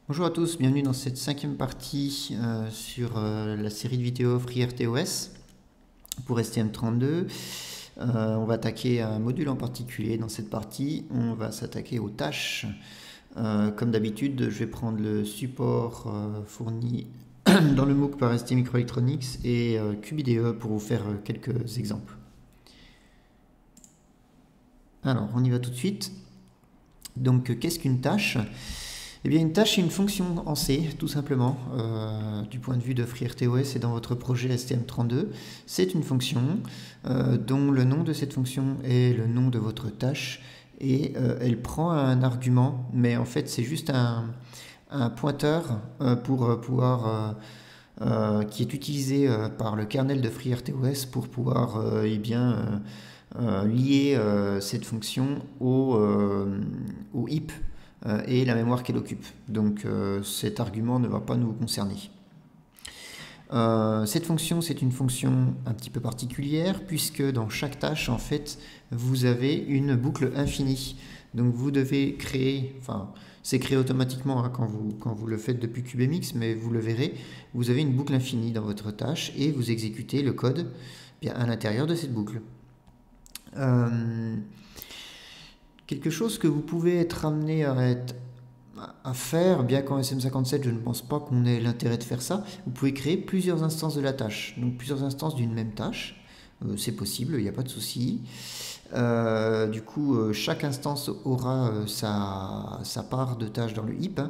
Bonjour à tous, bienvenue dans cette cinquième partie sur la série de vidéos FreeRTOS pour STM32. On va attaquer un module en particulier dans cette partie. On va s'attaquer aux tâches. Comme d'habitude, je vais prendre le support fourni dans le MOOC par ST Microelectronics et QBDE pour vous faire quelques exemples. Alors, on y va tout de suite. Donc, qu'est-ce qu'une tâche ? Eh bien, une tâche est une fonction en C, tout simplement, du point de vue de FreeRTOS et dans votre projet STM32. C'est une fonction dont le nom de cette fonction est le nom de votre tâche et elle prend un argument, mais en fait, c'est juste un pointeur pour pouvoir qui est utilisé par le kernel de FreeRTOS pour pouvoir lier cette fonction au heap et la mémoire qu'elle occupe. Donc cet argument ne va pas nous concerner. Cette fonction, c'est une fonction un petit peu particulière puisque dans chaque tâche, en fait, vous avez une boucle infinie. Donc vous devez créer, enfin c'est créé automatiquement hein, quand vous le faites depuis CubeMX, mais vous le verrez, vous avez une boucle infinie dans votre tâche et vous exécutez le code bien, à l'intérieur de cette boucle. Quelque chose que vous pouvez être amené à faire, bien qu'en SM57 je ne pense pas qu'on ait l'intérêt de faire ça, vous pouvez créer plusieurs instances de la tâche, donc plusieurs instances d'une même tâche, c'est possible, il n'y a pas de souci. Du coup, chaque instance aura sa part de tâches dans le heap,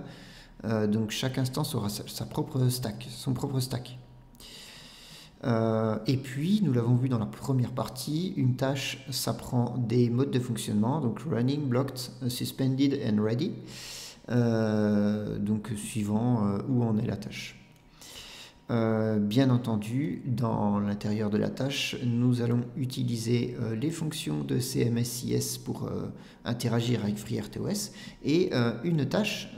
hein. Donc chaque instance aura sa propre stack, son propre stack. Et puis, nous l'avons vu dans la première partie, une tâche, ça prend des modes de fonctionnement, donc running, blocked, suspended and ready, donc suivant où en est la tâche. Bien entendu, dans l'intérieur de la tâche, nous allons utiliser les fonctions de CMSIS pour interagir avec FreeRTOS et une tâche,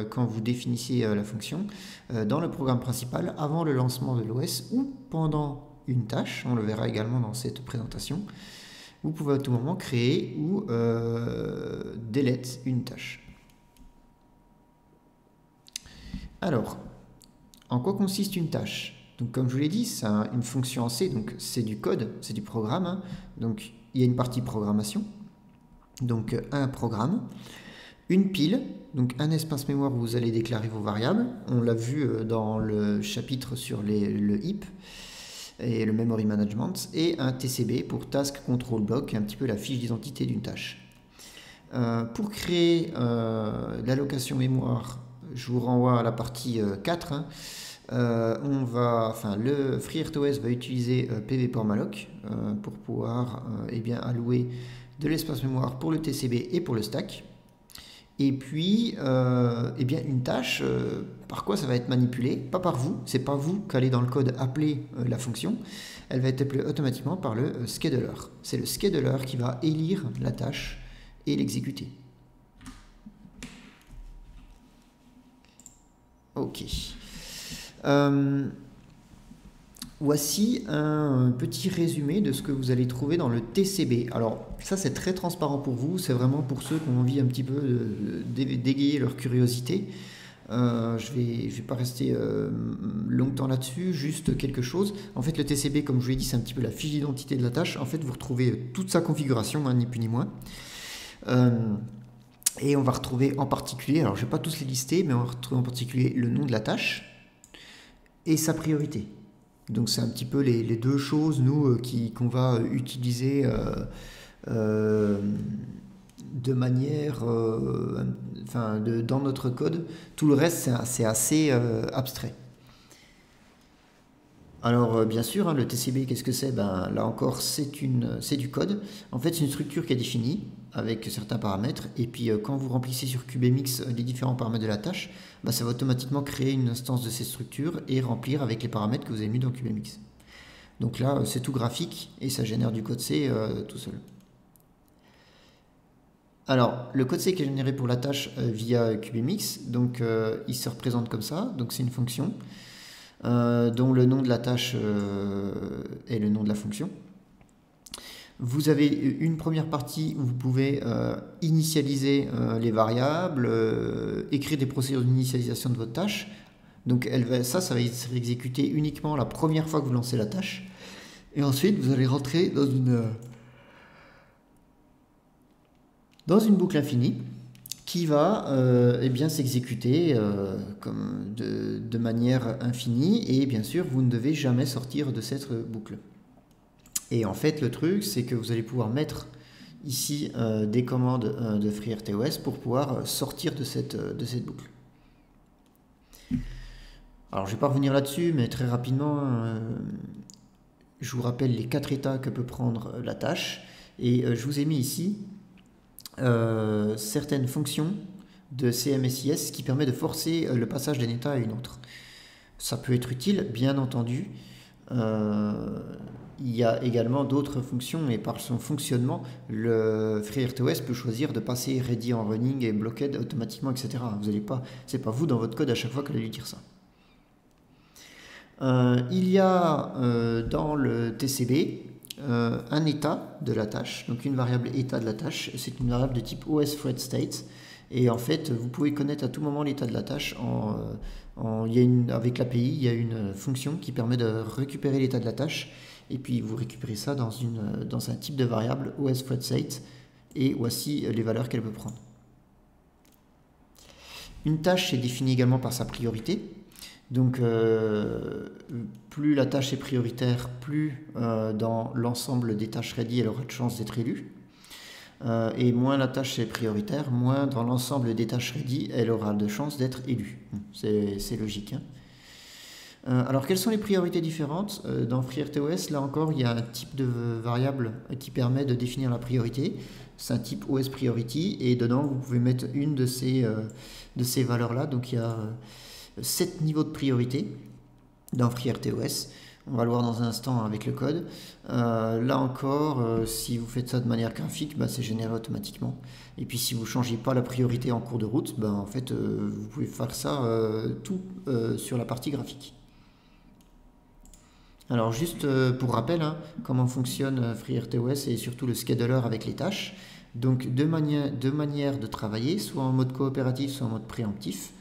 quand vous définissez la fonction, dans le programme principal avant le lancement de l'OS ou pendant une tâche, on le verra également dans cette présentation, vous pouvez à tout moment créer ou delete une tâche. Alors, en quoi consiste une tâche? Donc, comme je vous l'ai dit, c'est une fonction en C, donc c'est du code, c'est du programme. Hein. Donc, il y a une partie programmation, donc un programme, une pile, donc un espace mémoire où vous allez déclarer vos variables. On l'a vu dans le chapitre sur le heap et le memory management, et un TCB pour task control block, un petit peu la fiche d'identité d'une tâche. Pour créer l'allocation mémoire, je vous renvoie à la partie 4. Hein. Le FreeRTOS va utiliser pv-portmalloc pour pouvoir allouer de l'espace mémoire pour le TCB et pour le stack. Et puis, une tâche, par quoi ça va être manipulé? Pas par vous, c'est pas vous qui allez dans le code appeler la fonction, elle va être appelée automatiquement par le scheduler. C'est le scheduler qui va élire la tâche et l'exécuter. Ok. Voici un petit résumé de ce que vous allez trouver dans le TCB. Alors ça c'est très transparent pour vous, c'est vraiment pour ceux qui ont envie un petit peu d'égayer leur curiosité. Je vais pas rester longtemps là-dessus, juste quelque chose. En fait le TCB, comme je vous l'ai dit, c'est un petit peu la fiche d'identité de la tâche. En fait vous retrouvez toute sa configuration, hein, ni plus ni moins. Et on va retrouver en particulier, alors je ne vais pas tous les lister, mais on va retrouver en particulier le nom de la tâche et sa priorité. Donc c'est un petit peu les deux choses, nous, qu'on va utiliser de manière, dans notre code. Tout le reste, c'est assez abstrait. Alors bien sûr, hein, le TCB, qu'est-ce que c'est? Ben, là encore, c'est du code. En fait, c'est une structure qui est définie avec certains paramètres. Et puis quand vous remplissez sur CubeMX les différents paramètres de la tâche, ben, ça va automatiquement créer une instance de cette structure et remplir avec les paramètres que vous avez mis dans CubeMX. Donc là, c'est tout graphique et ça génère du code C tout seul. Alors, le code C qui est généré pour la tâche via CubeMX, donc il se représente comme ça. Donc c'est une fonction dont le nom de la tâche est le nom de la fonction. Vous avez une première partie où vous pouvez initialiser les variables, écrire des procédures d'initialisation de votre tâche. Donc ça va être exécuté uniquement la première fois que vous lancez la tâche. Et ensuite, vous allez rentrer dans une boucle infinie qui va eh bien s'exécuter de manière infinie. Et bien sûr, vous ne devez jamais sortir de cette boucle. Et en fait, le truc, c'est que vous allez pouvoir mettre ici des commandes de FreeRTOS pour pouvoir sortir de cette boucle. Alors, je ne vais pas revenir là-dessus, mais très rapidement, je vous rappelle les 4 états que peut prendre la tâche. Et je vous ai mis ici certaines fonctions de CMSIS qui permettent de forcer le passage d'un état à une autre. Ça peut être utile, bien entendu. Il y a également d'autres fonctions et par son fonctionnement, le FreeRTOS peut choisir de passer ready en running et blocked automatiquement, etc. Vous n'allez pas, c'est pas vous dans votre code à chaque fois que vous allez lui dire ça. Il y a dans le TCB un état de la tâche, donc une variable état de la tâche. C'est une variable de type OSThreadState. Et en fait, vous pouvez connaître à tout moment l'état de la tâche avec l'API, il y a une fonction qui permet de récupérer l'état de la tâche. Et puis vous récupérez ça dans un type de variable OSThreadState. Et voici les valeurs qu'elle peut prendre. Une tâche est définie également par sa priorité. Donc, plus la tâche est prioritaire, plus dans l'ensemble des tâches ready, elle aura de chance d'être élue. Et moins la tâche est prioritaire, moins dans l'ensemble des tâches ready, elle aura de chance d'être élue. C'est logique. Hein. Alors, quelles sont les priorités différentes dans FreeRTOS? Là encore, il y a un type de variable qui permet de définir la priorité. C'est un type OSPriority et dedans, vous pouvez mettre une de ces valeurs-là. Donc, il y a 7 niveaux de priorité dans FreeRTOS. On va le voir dans un instant avec le code. Là encore, si vous faites ça de manière graphique, c'est généré automatiquement. Et puis si vous ne changez pas la priorité en cours de route, en fait, vous pouvez faire ça tout sur la partie graphique. Alors juste pour rappel, hein, comment fonctionne FreeRTOS et surtout le scheduler avec les tâches. Donc deux manières de travailler, soit en mode coopératif, soit en mode préemptif.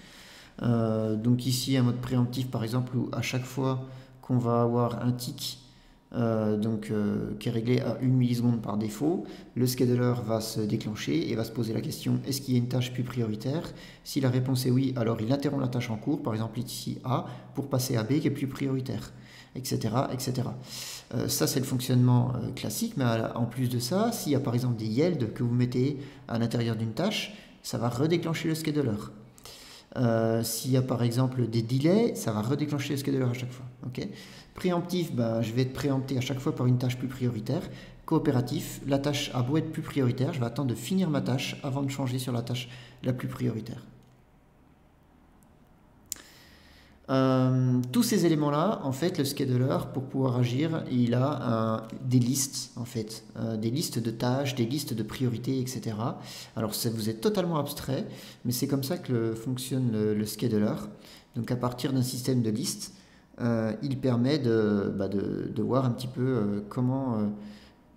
Donc ici un mode préemptif par exemple où à chaque fois qu'on va avoir un tick qui est réglé à 1 milliseconde par défaut, le scheduler va se déclencher et va se poser la question: est-ce qu'il y a une tâche plus prioritaire? Si la réponse est oui, alors il interrompt la tâche en cours, par exemple ici A, pour passer à B qui est plus prioritaire, etc. etc. Ça c'est le fonctionnement classique, mais en plus de ça, s'il y a par exemple des yields que vous mettez à l'intérieur d'une tâche, ça va redéclencher le scheduler. S'il y a par exemple des delays, ça va redéclencher le scheduler à chaque fois. Okay. Préemptif, je vais être préempté à chaque fois par une tâche plus prioritaire. Coopératif, la tâche a beau être plus prioritaire, je vais attendre de finir ma tâche avant de changer sur la tâche la plus prioritaire. Tous ces éléments-là, en fait, le scheduler, pour pouvoir agir, il a des listes, en fait, des listes de tâches, des listes de priorités, etc. Alors, ça vous est totalement abstrait, mais c'est comme ça que fonctionne le scheduler. Donc, à partir d'un système de listes, il permet de voir un petit peu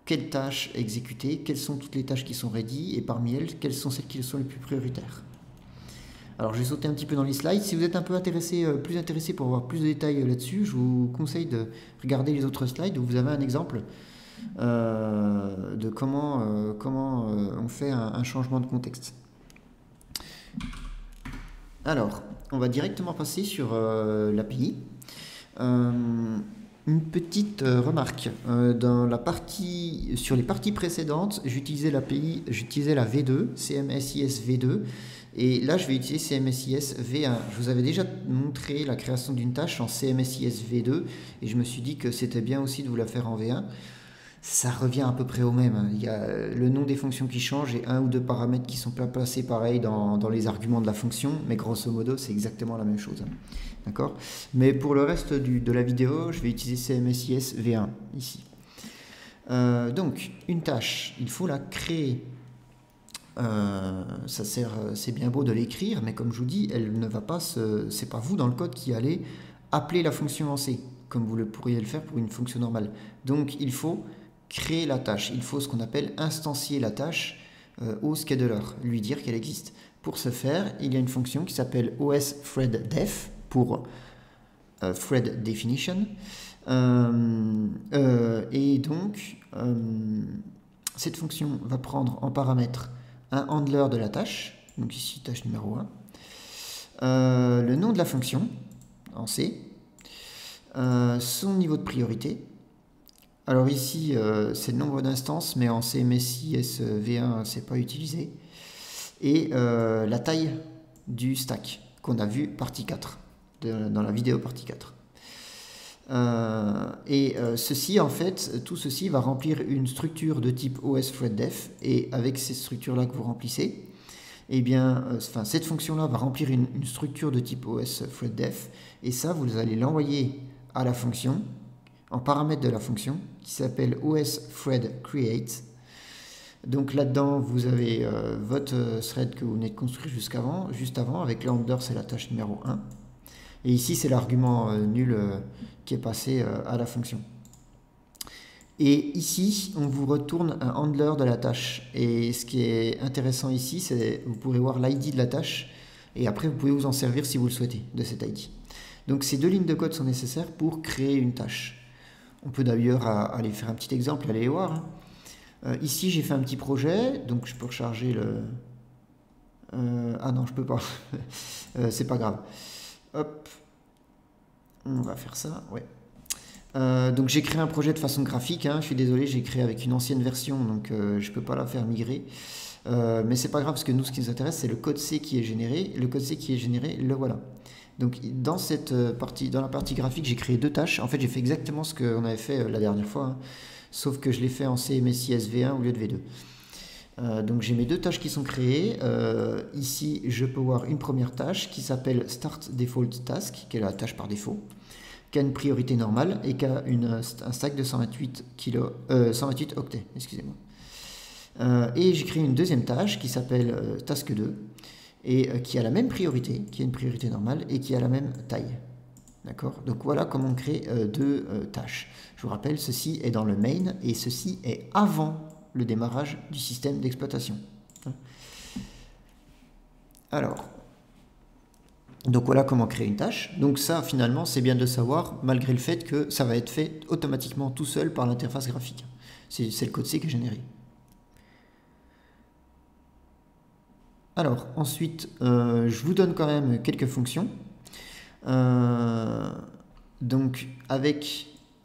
quelles tâches exécuter, quelles sont toutes les tâches qui sont ready, et parmi elles, quelles sont celles qui sont les plus prioritaires. Alors je vais sauter un petit peu dans les slides. Si vous êtes un peu plus intéressé pour avoir plus de détails là-dessus, je vous conseille de regarder les autres slides où vous avez un exemple de comment on fait un changement de contexte. Alors, on va directement passer sur l'API. Une petite remarque, sur les parties précédentes, j'utilisais l'API, j'utilisais la V2, CMSIS V2, et là je vais utiliser CMSIS V1. Je vous avais déjà montré la création d'une tâche en CMSIS V2, et je me suis dit que c'était bien aussi de vous la faire en V1. Ça revient à peu près au même. Il y a le nom des fonctions qui change et 1 ou 2 paramètres qui sont pas placés pareil dans les arguments de la fonction, mais grosso modo c'est exactement la même chose. D'accord ? Mais pour le reste de la vidéo, je vais utiliser CMSIS V1 ici. Donc, une tâche, il faut la créer. C'est bien beau de l'écrire, mais comme je vous dis, elle ne va pas c'est pas vous dans le code qui allez appeler la fonction en C, comme vous pourriez le faire pour une fonction normale. Donc, il faut créer la tâche, il faut ce qu'on appelle instancier la tâche au scheduler, lui dire qu'elle existe. Pour ce faire, il y a une fonction qui s'appelle osThreadDef pour thread definition. Et donc, cette fonction va prendre en paramètre un handler de la tâche, donc ici tâche numéro 1, le nom de la fonction en C, son niveau de priorité. Alors ici, c'est le nombre d'instances, mais en CMSIS V1, c'est pas utilisé. Et la taille du stack qu'on a vu partie 4, dans la vidéo partie 4. Ceci, en fait, tout ceci va remplir une structure de type osThreadDef, et avec ces structures-là que vous remplissez, eh bien, cette fonction-là va remplir une structure de type osThreadDef, et ça, vous allez l'envoyer à la fonction, en paramètre de la fonction, qui s'appelle osThreadCreate. Donc là-dedans, vous avez votre thread que vous venez de construire juste avant, avec le handler, c'est la tâche numéro 1. Et ici, c'est l'argument nul qui est passé à la fonction. Et ici, on vous retourne un handler de la tâche. Et ce qui est intéressant ici, c'est vous pourrez voir l'ID de la tâche. Et après, vous pouvez vous en servir si vous le souhaitez, de cet ID. Donc ces deux lignes de code sont nécessaires pour créer une tâche. On peut d'ailleurs aller faire un petit exemple, aller les voir. Ici, j'ai fait un petit projet, donc je peux recharger le... ah non, je peux pas. C'est pas grave. Hop. On va faire ça, ouais. Donc j'ai créé un projet de façon graphique, hein. Je suis désolé, j'ai créé avec une ancienne version, donc je peux pas la faire migrer. Mais c'est pas grave, parce que nous, ce qui nous intéresse, c'est le code C qui est généré. Le code C qui est généré, le voilà. Donc dans la partie graphique, j'ai créé deux tâches. En fait, j'ai fait exactement ce qu'on avait fait la dernière fois, hein. Sauf que je l'ai fait en CMSIS V1 au lieu de V2. Donc j'ai mes deux tâches qui sont créées. Ici, je peux voir une première tâche qui s'appelle Start Default Task, qui est la tâche par défaut, qui a une priorité normale et qui a un stack de 128 octets. Excusez-moi. Et j'ai créé une deuxième tâche qui s'appelle Task 2 et qui a la même priorité, qui a une priorité normale et qui a la même taille. D'accord? Donc voilà comment on crée deux tâches. Je vous rappelle, ceci est dans le main et ceci est avant le démarrage du système d'exploitation. Alors, donc voilà comment créer une tâche. Donc ça, finalement, c'est bien de savoir, malgré le fait que ça va être fait automatiquement tout seul par l'interface graphique. C'est le code C qui est généré. Alors, ensuite, je vous donne quand même quelques fonctions. Donc,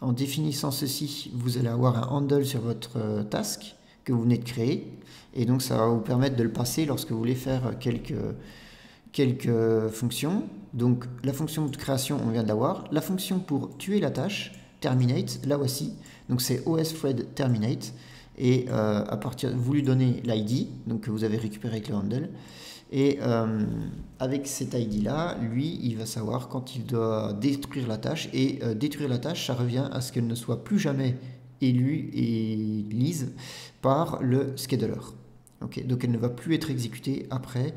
en définissant ceci, vous allez avoir un handle sur votre task que vous venez de créer. Et donc, ça va vous permettre de le passer lorsque vous voulez faire quelques fonctions. Donc, la fonction de création, on vient de l'avoir. La fonction pour tuer la tâche, terminate, là voici. Donc, c'est osThreadTerminate. Et vous lui donnez l'ID, donc que vous avez récupéré avec le handle. Et avec cet ID là, lui, il va savoir quand il doit détruire la tâche. Et détruire la tâche, ça revient à ce qu'elle ne soit plus jamais élue et lise par le scheduler. Okay, donc elle ne va plus être exécutée après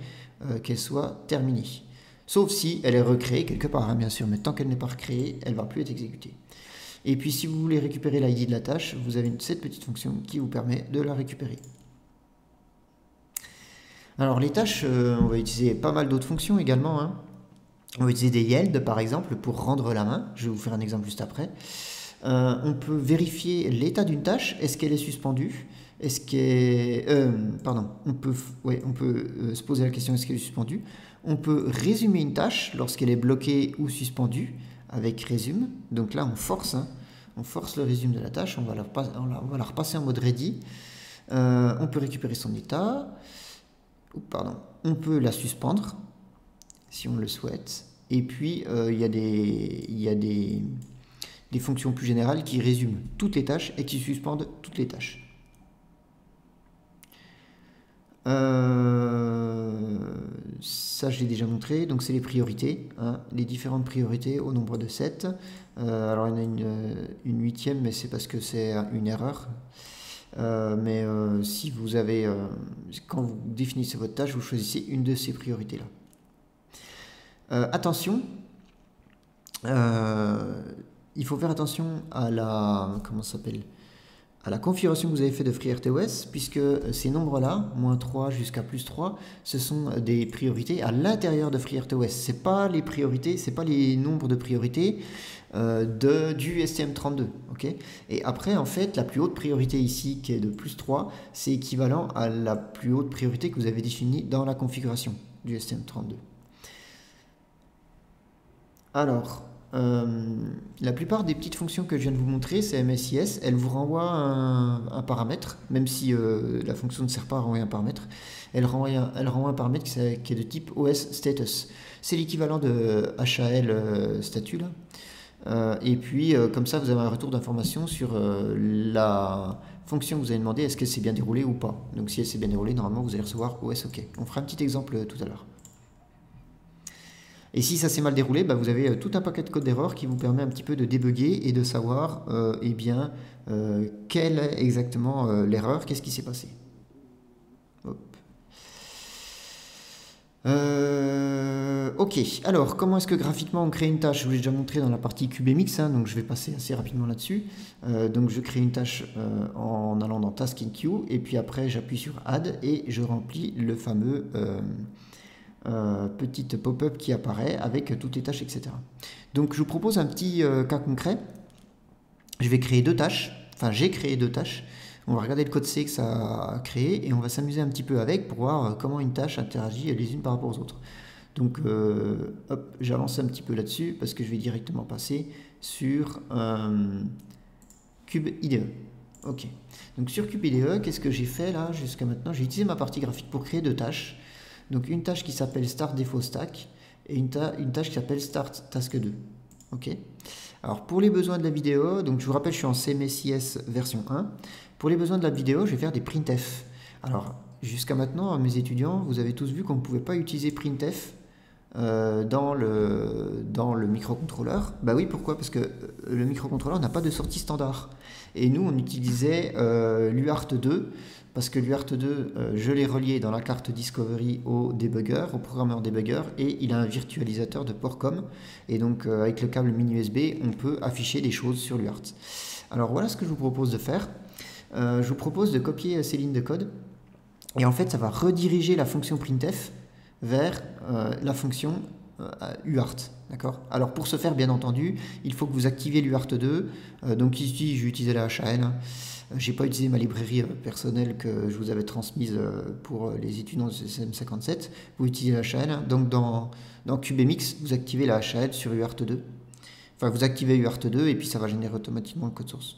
qu'elle soit terminée. Sauf si elle est recréée quelque part, hein, bien sûr. Mais tant qu'elle n'est pas recréée, elle ne va plus être exécutée. Et puis si vous voulez récupérer l'ID de la tâche, vous avez cette petite fonction qui vous permet de la récupérer. Alors les tâches, on va utiliser pas mal d'autres fonctions également, hein. On va utiliser des yield par exemple pour rendre la main. Je vais vous faire un exemple juste après. On peut vérifier l'état d'une tâche. Est-ce qu'elle est suspendue? Est-ce qu'elle... pardon. On peut se poser la question, est-ce qu'elle est suspendue? On peut résumer une tâche lorsqu'elle est bloquée ou suspendue avec résume. Donc là, on force, hein. On force le résume de la tâche. On va la repasser en mode ready. On peut récupérer son état. On peut la suspendre si on le souhaite. Et puis, il y a des fonctions plus générales qui résument toutes les tâches et qui suspendent toutes les tâches. Ça, je l'ai déjà montré. Donc, c'est les priorités, hein, les différentes priorités au nombre de 7. Alors, il y en a une huitième, mais c'est parce que c'est une erreur. Si vous avez, quand vous définissez votre tâche, vous choisissez une de ces priorités-là. Attention, il faut faire attention à à la configuration que vous avez fait de FreeRTOS, puisque ces nombres-là, -3 jusqu'à +3, ce sont des priorités à l'intérieur de FreeRTOS. Ce n'est pas les priorités, c'est pas les nombres de priorités du STM32. Okay, et après, en fait, la plus haute priorité ici, qui est de +3, c'est équivalent à la plus haute priorité que vous avez définie dans la configuration du STM32. Alors, la plupart des petites fonctions que je viens de vous montrer, c'est MSIS, elle vous renvoie un paramètre, même si la fonction ne sert pas à renvoyer un paramètre, elle renvoie un paramètre qui est de type OS status. C'est l'équivalent de HAL statut là. Et puis comme ça vous avez un retour d'information sur la fonction que vous avez demandé, est-ce qu'elle s'est bien déroulée ou pas. Donc si elle s'est bien déroulée, normalement vous allez recevoir OS OK. On fera un petit exemple tout à l'heure. Et si ça s'est mal déroulé, bah vous avez tout un paquet de code d'erreur qui vous permet un petit peu de débugger et de savoir eh bien, quelle est exactement l'erreur, qu'est-ce qui s'est passé. Hop. Ok, alors comment est-ce que graphiquement on crée une tâche? Je vous l'ai déjà montré dans la partie CubeMX, hein, donc je vais passer assez rapidement là-dessus. Donc je crée une tâche en allant dans Task in Queue, et puis après j'appuie sur Add et je remplis le fameux petite pop-up qui apparaît avec toutes les tâches, etc. Donc je vous propose un petit cas concret. Je vais créer deux tâches, enfin j'ai créé deux tâches. On va regarder le code C que ça a créé et on va s'amuser un petit peu avec pour voir comment une tâche interagit les unes par rapport aux autres. Donc hop, j'avance un petit peu là-dessus parce que je vais directement passer sur Cube IDE. Ok, donc sur Cube IDE, qu'est-ce que j'ai fait là jusqu'à maintenant? J'ai utilisé ma partie graphique pour créer deux tâches. Donc une tâche qui s'appelle Start Defo Stack et une tâche qui s'appelle Start Task 2. Ok. Alors pour les besoins de la vidéo, donc je vous rappelle, je suis en CMSIS version 1. Pour les besoins de la vidéo, je vais faire des printf. Alors jusqu'à maintenant, mes étudiants, vous avez tous vu qu'on ne pouvait pas utiliser printf dans le microcontrôleur. Bah oui, pourquoi? Parce que le microcontrôleur n'a pas de sortie standard. Et nous, on utilisait l'UART2, parce que l'UART2, je l'ai relié dans la carte Discovery au debugger, au programmeur debugger, et il a un virtualisateur de port com. Et donc, avec le câble mini USB, on peut afficher des choses sur l'UART. Alors, voilà ce que je vous propose de faire. Je vous propose de copier ces lignes de code. Et en fait, ça va rediriger la fonction printf vers la fonction UART. D'accord. Alors pour ce faire, bien entendu, il faut que vous activiez l'UART2. Donc ici, je vais utiliser la HAL. Je n'ai pas utilisé ma librairie personnelle que je vous avais transmise pour les étudiants de CM57. Vous utilisez la HAL. Donc dans CubeMX, vous activez la HAL sur UART2. Enfin, vous activez UART2 et puis ça va générer automatiquement le code source.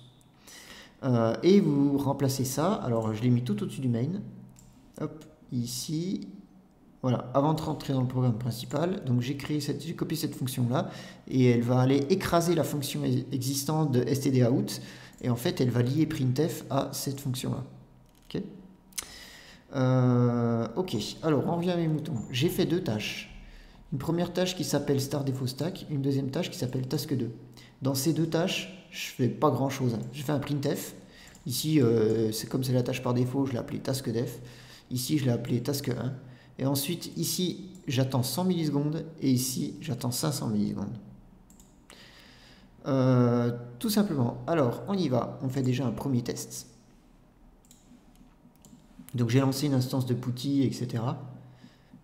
Et vous remplacez ça. Alors je l'ai mis tout au-dessus du main. Hop, ici. Voilà, avant de rentrer dans le programme principal, donc j'ai copié cette fonction-là et elle va aller écraser la fonction existante de stdout et en fait elle va lier printf à cette fonction-là. Ok. Ok, alors on revient à mes moutons. J'ai fait deux tâches. Une première tâche qui s'appelle Start Defo Stack, une deuxième tâche qui s'appelle Task 2. Dans ces deux tâches, je fais pas grand-chose. Je fais un printf. Ici, c'est comme c'est la tâche par défaut, je l'ai appelé Task Def. Ici, je l'ai appelé Task 1. Et ensuite, ici, j'attends 100 millisecondes et ici, j'attends 500 millisecondes. Tout simplement. Alors, on y va. On fait déjà un premier test. Donc, j'ai lancé une instance de Putty, etc.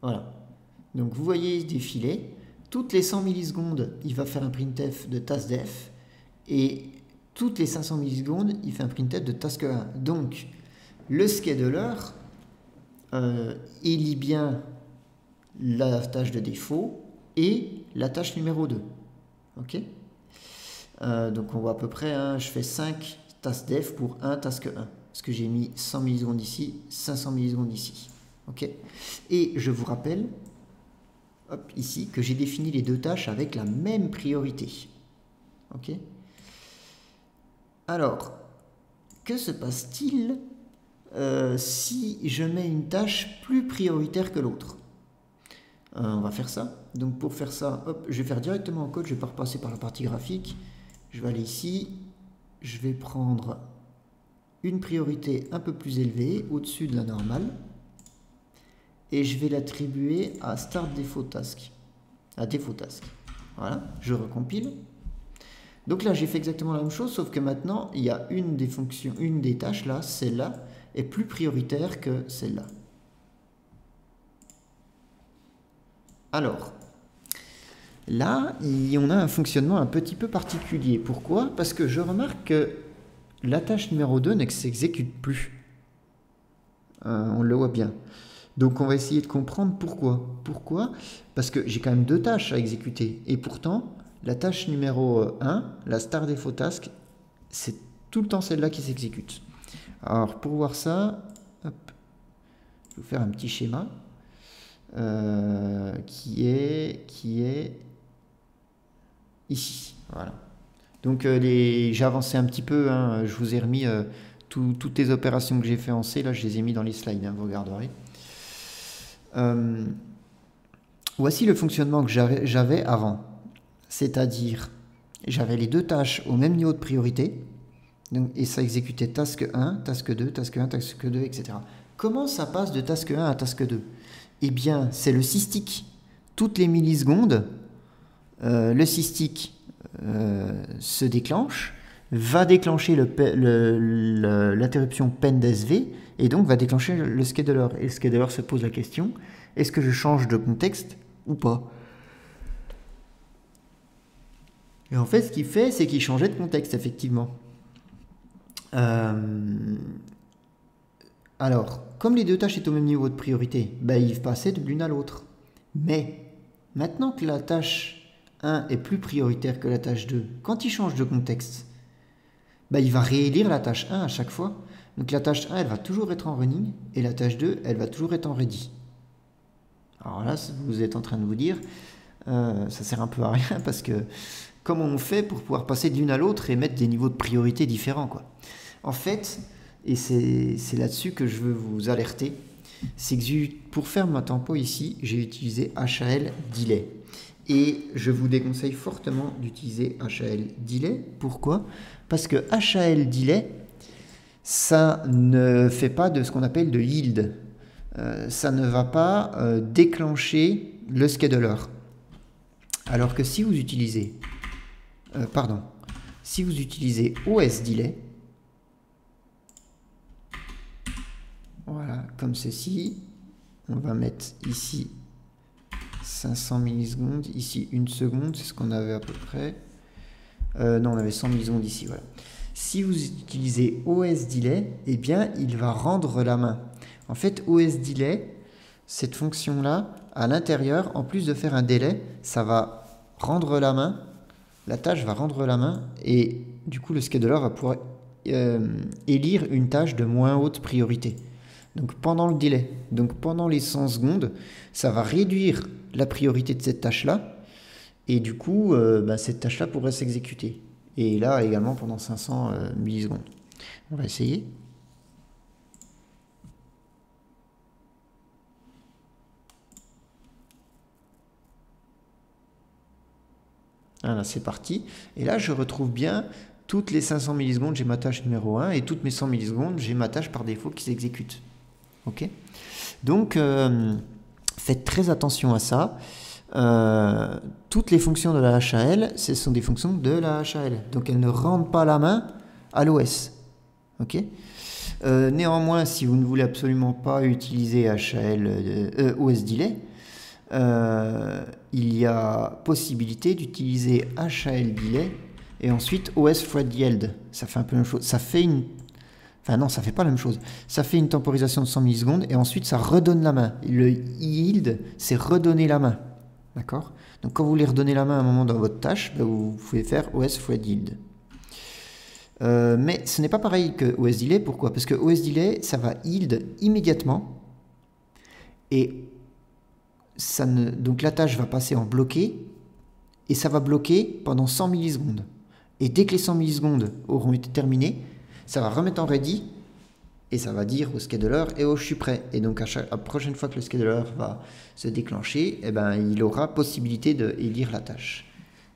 Voilà. Donc, vous voyez défiler. Toutes les 100 millisecondes, il va faire un printf de taskdef. Et toutes les 500 millisecondes, il fait un printf de task 1. Donc, le scheduler élit bien la tâche de défaut et la tâche numéro 2. Ok. Donc on voit à peu près, hein, je fais 5 taskdef pour un task 1. Parce que j'ai mis 100 millisecondes ici, 500 millisecondes ici. Ok. Et je vous rappelle, hop, ici, que j'ai défini les deux tâches avec la même priorité. Ok. Alors, que se passe-t-il si je mets une tâche plus prioritaire que l'autre? On va faire ça. Donc pour faire ça, hop, je vais faire directement en code, je ne vais pas repasser par la partie graphique. Je vais aller ici, je vais prendre une priorité un peu plus élevée, au-dessus de la normale, et je vais l'attribuer à Start Defo Task, à Defo Task. Voilà, je recompile. Donc là, j'ai fait exactement la même chose, sauf que maintenant, il y a une des fonctions, une des tâches là, celle-là, est plus prioritaire que celle-là. Alors, là, on a un fonctionnement un petit peu particulier. Pourquoi? Parce que je remarque que la tâche numéro 2 ne s'exécute plus. On le voit bien. Donc on va essayer de comprendre pourquoi. Pourquoi? Parce que j'ai quand même 2 tâches à exécuter. Et pourtant, la tâche numéro 1, la start défaut task, c'est tout le temps celle-là qui s'exécute. Alors pour voir ça, hop, je vais vous faire un petit schéma qui est ici. Voilà. Donc j'ai avancé un petit peu, hein, je vous ai remis toutes les opérations que j'ai fait en C, là je les ai mis dans les slides, hein, vous regarderez. Voici le fonctionnement que j'avais avant, c'est-à-dire j'avais les 2 tâches au même niveau de priorité, donc, et ça exécutait task 1, task 2, task 1, task 2, etc. Comment ça passe de task 1 à task 2? Eh bien, c'est le SysTick. Toutes les millisecondes, le SysTick se déclenche, va déclencher l'interruption pend_sv, et donc va déclencher le scheduler. Et le scheduler se pose la question, est-ce que je change de contexte ou pas? Et en fait, ce qu'il fait, c'est qu'il changeait de contexte, effectivement. Alors, comme les 2 tâches sont au même niveau de priorité, ben, ils passaient de l'une à l'autre. Mais, maintenant que la tâche 1 est plus prioritaire que la tâche 2, quand il change de contexte, ben, il va réélire la tâche 1 à chaque fois. Donc la tâche 1, elle va toujours être en running, et la tâche 2, elle va toujours être en ready. Alors là, vous êtes en train de vous dire, ça sert un peu à rien, parce que comment on fait pour pouvoir passer de l'une à l'autre et mettre des niveaux de priorité différents, quoi. En fait, et c'est là-dessus que je veux vous alerter, c'est que pour faire ma tempo ici, j'ai utilisé HAL delay. Et je vous déconseille fortement d'utiliser HAL delay. Pourquoi? Parce que HAL delay, ça ne fait pas de ce qu'on appelle de yield. Ça ne va pas déclencher le scheduler. Alors que si vous utilisez OS delay, voilà, comme ceci, on va mettre ici 500 millisecondes, ici 1 seconde, c'est ce qu'on avait à peu près. Non, on avait 100 millisecondes ici, voilà. Si vous utilisez OS delay, eh bien, il va rendre la main. En fait, OS delay, cette fonction-là, à l'intérieur, en plus de faire un délai, ça va rendre la main, la tâche va rendre la main, et du coup, le scheduler va pouvoir élire une tâche de moins haute priorité. Donc pendant le délai, donc pendant les 100 secondes, ça va réduire la priorité de cette tâche-là, et du coup, cette tâche-là pourrait s'exécuter. Et là également pendant 500 millisecondes. On va essayer. Voilà, c'est parti. Et là, je retrouve bien toutes les 500 millisecondes, j'ai ma tâche numéro 1, et toutes mes 100 millisecondes, j'ai ma tâche par défaut qui s'exécute. Ok? Donc, faites très attention à ça. Toutes les fonctions de la HAL, ce sont des fonctions de la HAL. Donc, elles ne rendent pas la main à l'OS. Ok? Néanmoins, si vous ne voulez absolument pas utiliser OS delay, il y a possibilité d'utiliser HAL delay et ensuite OS thread yield. Ça fait un peu la même chose. Ça fait une... Enfin non, ça fait pas la même chose. Ça fait une temporisation de 100 millisecondes et ensuite ça redonne la main. Le yield, c'est redonner la main. D'accord? Donc quand vous voulez redonner la main à un moment dans votre tâche, vous pouvez faire OS thread yield. Mais ce n'est pas pareil que OS delay. Pourquoi? Parce que OS delay, ça va yield immédiatement et donc la tâche va passer en bloqué et ça va bloquer pendant 100 millisecondes. Et dès que les 100 millisecondes auront été terminées, ça va remettre en ready et ça va dire au scheduler et je suis prêt. Et donc à la prochaine fois que le scheduler va se déclencher, il aura possibilité d'élire la tâche.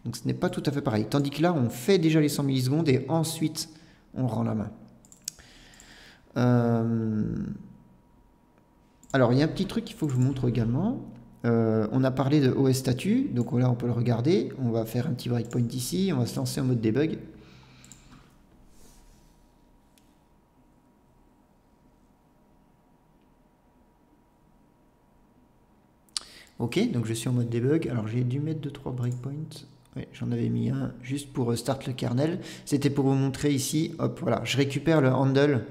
Donc ce n'est pas tout à fait pareil. Tandis que là, on fait déjà les 100 millisecondes et ensuite on rend la main. Alors il y a un petit truc qu'il faut que je vous montre également. On a parlé de OS statut, donc là on peut le regarder. On va faire un petit breakpoint ici, on va se lancer en mode debug. Ok, donc je suis en mode debug. Alors j'ai dû mettre 2-3 breakpoints. Ouais, j'en avais mis un juste pour start le kernel. C'était pour vous montrer ici, hop, voilà, je récupère le handle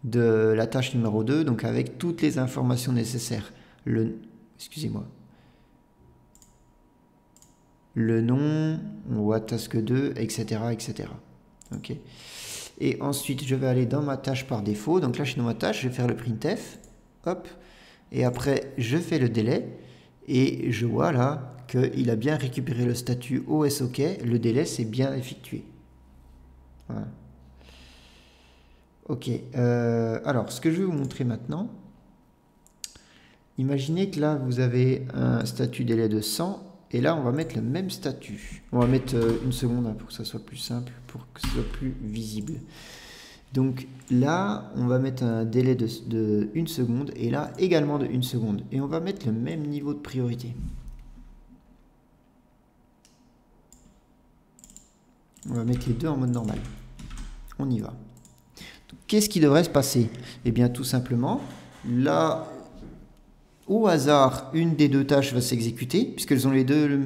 de la tâche numéro 2, donc avec toutes les informations nécessaires. Excusez-moi. Le nom, on voit task 2, etc., etc. Ok. Et ensuite, je vais aller dans ma tâche par défaut. Donc là, je suis dans ma tâche, je vais faire le printf. Hop. Et après, je fais le délai. Et je vois là qu'il a bien récupéré le statut OS OK. Le délai s'est bien effectué. Voilà. Ok. Alors, ce que je vais vous montrer maintenant. Imaginez que là, vous avez un statut délai de 100. Et là, on va mettre le même statut. On va mettre une seconde pour que ça soit plus simple, pour que ce soit plus visible. Donc là, on va mettre un délai de 1 seconde et là également de 1 seconde. Et on va mettre le même niveau de priorité. On va mettre les deux en mode normal. On y va. Qu'est-ce qui devrait se passer? Eh bien tout simplement, là, au hasard, une des deux tâches va s'exécuter, puisqu'elles ont les deux,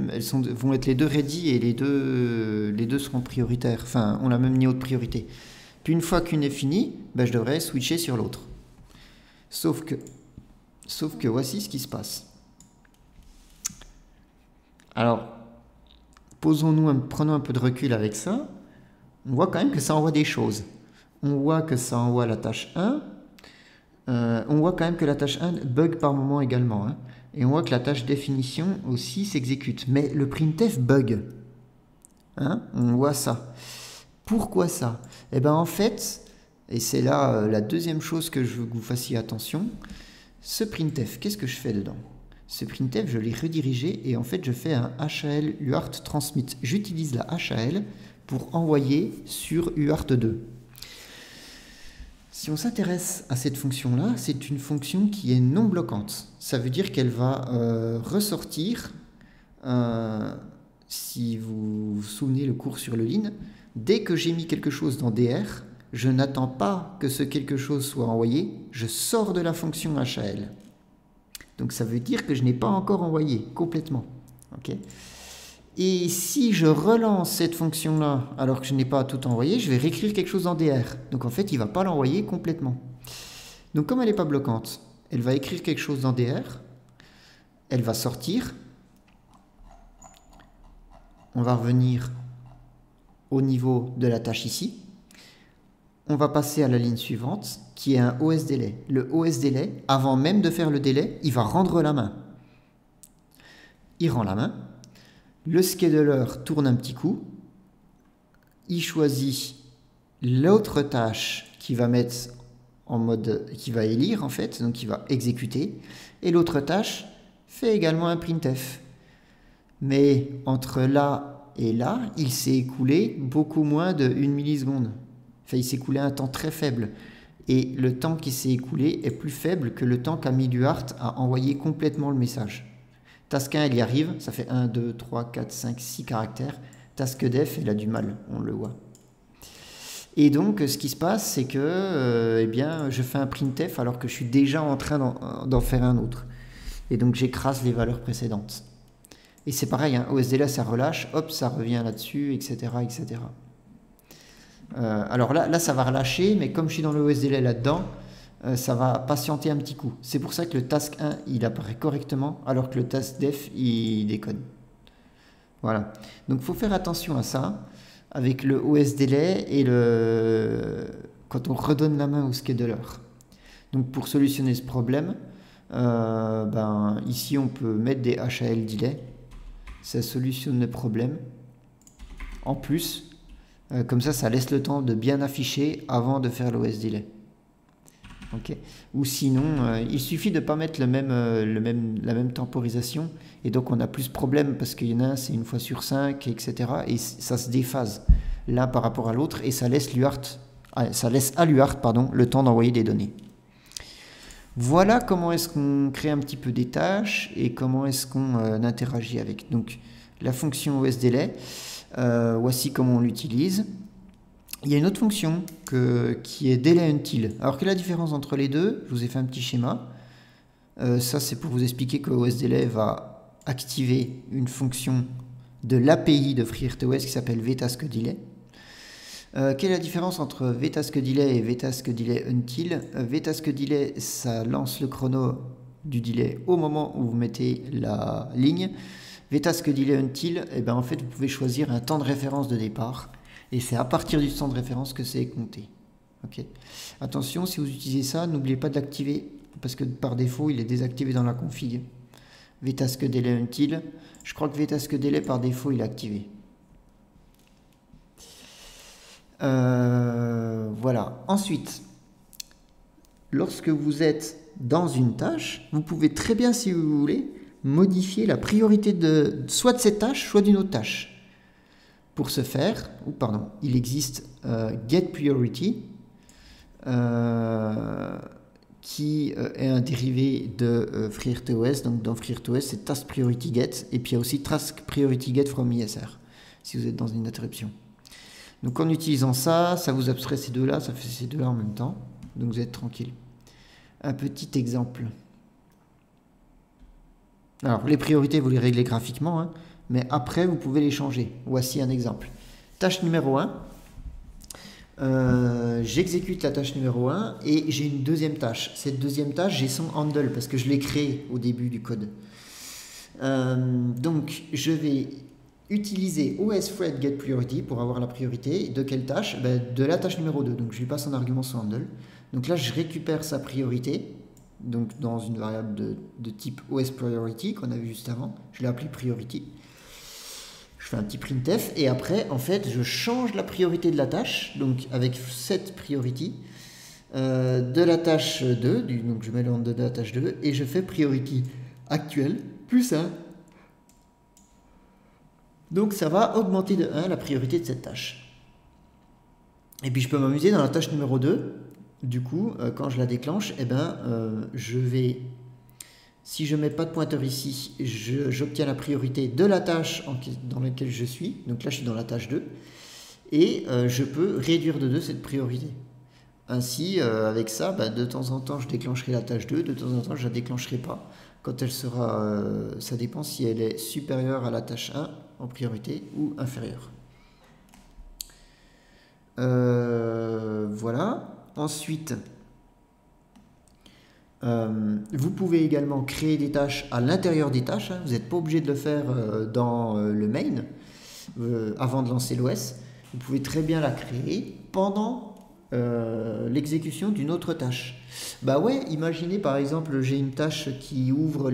vont être les deux ready et les deux seront prioritaires, enfin ont le même niveau de priorité. Puis une fois qu'une est finie, ben, je devrais switcher sur l'autre. Sauf que voici ce qui se passe. Alors, prenons un peu de recul avec ça. On voit quand même que ça envoie des choses. On voit que ça envoie la tâche 1. On voit quand même que la tâche 1 bug par moment également. Hein. Et on voit que la tâche définition aussi s'exécute. Mais le printf bug. Hein, on voit ça. Pourquoi ça? Eh bien en fait, et c'est là la deuxième chose que je veux que vous fassiez attention, ce printf, qu'est-ce que je fais dedans? Ce printf, je l'ai redirigé et en fait je fais un HAL UART transmit. J'utilise la HAL pour envoyer sur UART2. Si on s'intéresse à cette fonction-là, c'est une fonction qui est non bloquante. Ça veut dire qu'elle va ressortir, si vous vous souvenez le cours sur le lean, dès que j'ai mis quelque chose dans DR, je n'attends pas que ce quelque chose soit envoyé, je sors de la fonction HAL. Donc ça veut dire que je n'ai pas encore envoyé complètement. Okay. Et si je relance cette fonction-là alors que je n'ai pas tout envoyé, je vais réécrire quelque chose dans DR. Donc en fait, il ne va pas l'envoyer complètement. Donc comme elle n'est pas bloquante, elle va écrire quelque chose dans DR, elle va sortir, on va revenir au niveau de la tâche ici, on va passer à la ligne suivante qui est un OS délai. Le OS délai, avant même de faire le délai, il va rendre la main. Il rend la main. Le scheduler tourne un petit coup. Il choisit l'autre tâche qui va mettre en mode, qui va élire en fait, donc qui va exécuter. Et l'autre tâche fait également un printf. Mais entre là et là, il s'est écoulé beaucoup moins de 1 milliseconde. Enfin, il s'est écoulé un temps très faible. Et le temps qui s'est écoulé est plus faible que le temps qu'a mis l'UART à envoyer complètement le message. Task 1, elle y arrive, ça fait 1, 2, 3, 4, 5, 6 caractères. Task def, elle a du mal, on le voit. Et donc, ce qui se passe, c'est que eh bien, je fais un printf alors que je suis déjà en train d'en faire un autre. Et donc, j'écrase les valeurs précédentes. Et c'est pareil, hein, OSDLA, ça relâche, hop, ça revient là-dessus, etc. etc. Alors là, ça va relâcher, mais comme je suis dans le OSDLA là-dedans, ça va patienter un petit coup. C'est pour ça que le task 1, il apparaît correctement, alors que le task def, il déconne. Voilà. Donc, il faut faire attention à ça, avec le OSDLA et quand on redonne la main au scheduler. Donc, pour solutionner ce problème, ici, on peut mettre des HAL delay. Ça solutionne le problème. En plus, comme ça laisse le temps de bien afficher avant de faire l'OS delay. Okay. Ou sinon, il suffit de ne pas mettre la même temporisation et donc on a plus de problèmes parce qu'il y en a un, c'est 1 fois sur 5, etc. Et ça se déphase l'un par rapport à l'autre et ça laisse à l'UART le temps d'envoyer des données. Voilà comment est-ce qu'on crée un petit peu des tâches et comment est-ce qu'on interagit avec. Donc la fonction OSDelay, voici comment on l'utilise. Il y a une autre fonction qui est DelayUntil. Alors quelle est la différence entre les deux? Je vous ai fait un petit schéma. Ça c'est pour vous expliquer que OSDelay va activer une fonction de l'API de FreeRTOS qui s'appelle vTaskDelay. Quelle est la différence entre vTaskDelay et vTaskDelay-Until? vTaskDelay, ça lance le chrono du delay au moment où vous mettez la ligne. vTaskDelay-Until, eh ben, en fait, vous pouvez choisir un temps de référence de départ. Et c'est à partir du temps de référence que c'est compté. Okay. Attention, si vous utilisez ça, n'oubliez pas de l'activer, parce que par défaut, il est désactivé dans la config. vTaskDelay-Until, je crois que vTaskDelay, par défaut, il est activé. Voilà. Ensuite, lorsque vous êtes dans une tâche, vous pouvez très bien, si vous voulez, modifier la priorité soit de cette tâche, soit d'une autre tâche. Pour ce faire, il existe getPriority qui est un dérivé de FreeRTOS. Donc dans FreeRTOS, c'est TaskPriorityGet, et puis il y a aussi TaskPriorityGet from ISR, si vous êtes dans une interruption. Donc en utilisant ça, ça vous abstrait ces deux-là, ça fait ces deux-là en même temps. Donc vous êtes tranquille. Un petit exemple. Alors les priorités, vous les réglez graphiquement, hein, mais après vous pouvez les changer. Voici un exemple. Tâche numéro 1. J'exécute la tâche numéro 1 et j'ai une deuxième tâche. Cette deuxième tâche, j'ai son handle parce que je l'ai créé au début du code. Donc je vais utiliser OSThread-getPriority pour avoir la priorité. De quelle tâche? De la tâche numéro 2. Donc je lui passe un argument sur handle. Donc là je récupère sa priorité, donc dans une variable de type OSPriority qu'on a vu juste avant. Je l'ai appelé priority. Je fais un petit printf et après en fait je change la priorité de la tâche, donc avec cette priority de la tâche 2, donc je mets le handle de la tâche 2 et je fais priority actuelle plus 1. Donc ça va augmenter de 1 la priorité de cette tâche. Et puis je peux m'amuser dans la tâche numéro 2. Du coup, quand je la déclenche, je vais, si je ne mets pas de pointeur ici, j'obtiens la priorité de la tâche dans laquelle je suis. Donc là, je suis dans la tâche 2. Et je peux réduire de 2 cette priorité. Ainsi, avec ça, de temps en temps, je déclencherai la tâche 2. De temps en temps, je ne la déclencherai pas. Quand elle sera, ça dépend si elle est supérieure à la tâche 1 en priorité ou inférieure. Voilà. Ensuite, vous pouvez également créer des tâches à l'intérieur des tâches. Hein. Vous n'êtes pas obligé de le faire dans le main avant de lancer l'OS. Vous pouvez très bien la créer pendant l'exécution d'une autre tâche. Bah ouais, imaginez par exemple, j'ai une tâche qui ouvre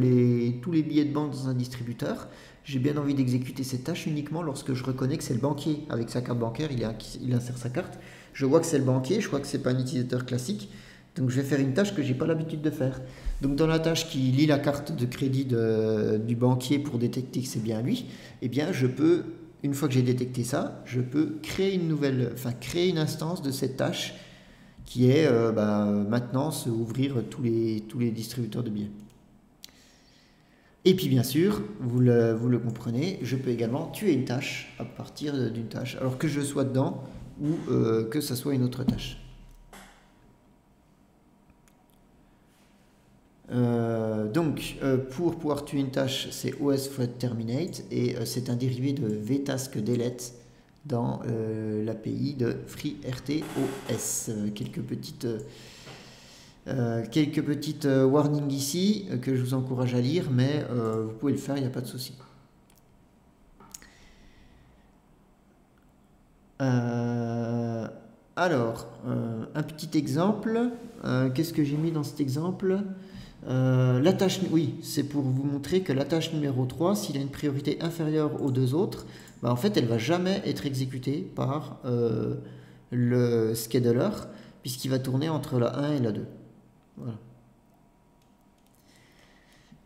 tous les billets de banque dans un distributeur. J'ai bien envie d'exécuter cette tâche uniquement lorsque je reconnais que c'est le banquier. Avec sa carte bancaire, il insère sa carte. Je vois que c'est le banquier, je vois que ce n'est pas un utilisateur classique. Donc je vais faire une tâche que je n'ai pas l'habitude de faire. Donc dans la tâche qui lit la carte de crédit du banquier pour détecter que c'est bien lui, eh bien je peux, une fois que j'ai détecté ça, je peux créer une instance de cette tâche qui est maintenant ouvrir tous les distributeurs de billets. Et puis bien sûr, vous le comprenez, je peux également tuer une tâche à partir d'une tâche, alors que je sois dedans ou que ce soit une autre tâche. Pour pouvoir tuer une tâche, c'est OSThread-terminate et c'est un dérivé de vTaskDelete dans l'API de FreeRTOS. Quelques petites warnings ici que je vous encourage à lire, mais vous pouvez le faire, il n'y a pas de souci. Alors, un petit exemple. Qu'est-ce que j'ai mis dans cet exemple? La tâche, oui, c'est pour vous montrer que la tâche numéro 3, s'il a une priorité inférieure aux deux autres, en fait, elle ne va jamais être exécutée par le scheduler, puisqu'il va tourner entre la 1 et la 2. Voilà.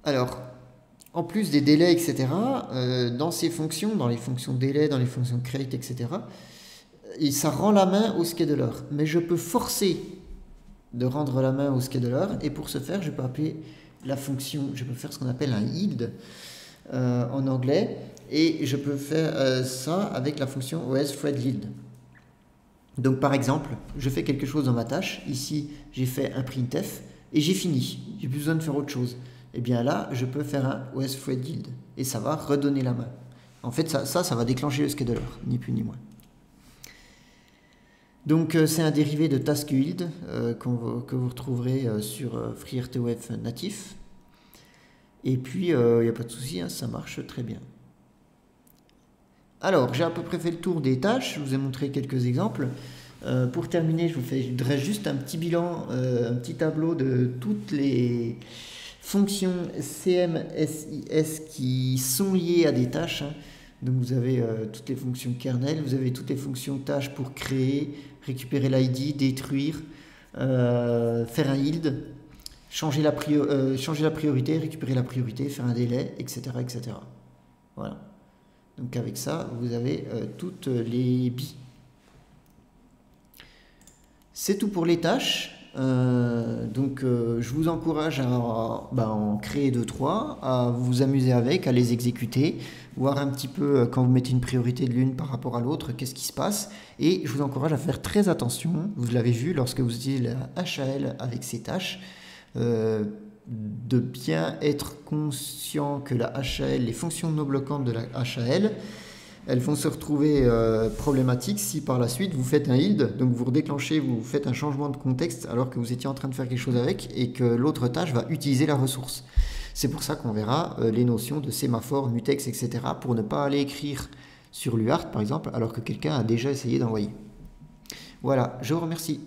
Alors, en plus des délais, etc., dans ces fonctions, dans les fonctions délai, dans les fonctions create, etc., et ça rend la main au scheduler. Mais je peux forcer de rendre la main au scheduler. Et pour ce faire, je peux appeler la fonction, je peux faire ce qu'on appelle un yield en anglais. Et je peux faire ça avec la fonction OS_thread_yield. Donc par exemple, je fais quelque chose dans ma tâche. Ici, j'ai fait un printf et j'ai fini. J'ai plus besoin de faire autre chose. Et bien là, je peux faire un OS_thread_yield et ça va redonner la main. En fait, ça va déclencher le scheduler, ni plus ni moins. Donc c'est un dérivé de task_yield que vous retrouverez sur FreeRTOF natif. Et puis, il n'y a pas de souci, hein, ça marche très bien. Alors, j'ai à peu près fait le tour des tâches, je vous ai montré quelques exemples. Pour terminer, je vous dresse juste un petit bilan, un petit tableau de toutes les fonctions CMSIS qui sont liées à des tâches. Hein. Donc vous avez toutes les fonctions kernel, vous avez toutes les fonctions tâches pour créer, récupérer l'ID, détruire, faire un yield, changer la priorité, récupérer la priorité, faire un délai, etc. etc. Voilà. Donc avec ça, vous avez toutes les billes. C'est tout pour les tâches. Je vous encourage à en créer 2-3, à vous amuser avec, à les exécuter, voir un petit peu quand vous mettez une priorité de l'une par rapport à l'autre, qu'est-ce qui se passe. Et je vous encourage à faire très attention, vous l'avez vu lorsque vous utilisez la HAL avec ces tâches, de bien être conscient que la HAL, les fonctions non bloquantes de la HAL, elles vont se retrouver problématiques si par la suite vous faites un yield, donc vous redéclenchez, vous faites un changement de contexte alors que vous étiez en train de faire quelque chose avec et que l'autre tâche va utiliser la ressource. C'est pour ça qu'on verra les notions de sémaphore, mutex, etc. pour ne pas aller écrire sur l'UART par exemple alors que quelqu'un a déjà essayé d'envoyer. Voilà, je vous remercie.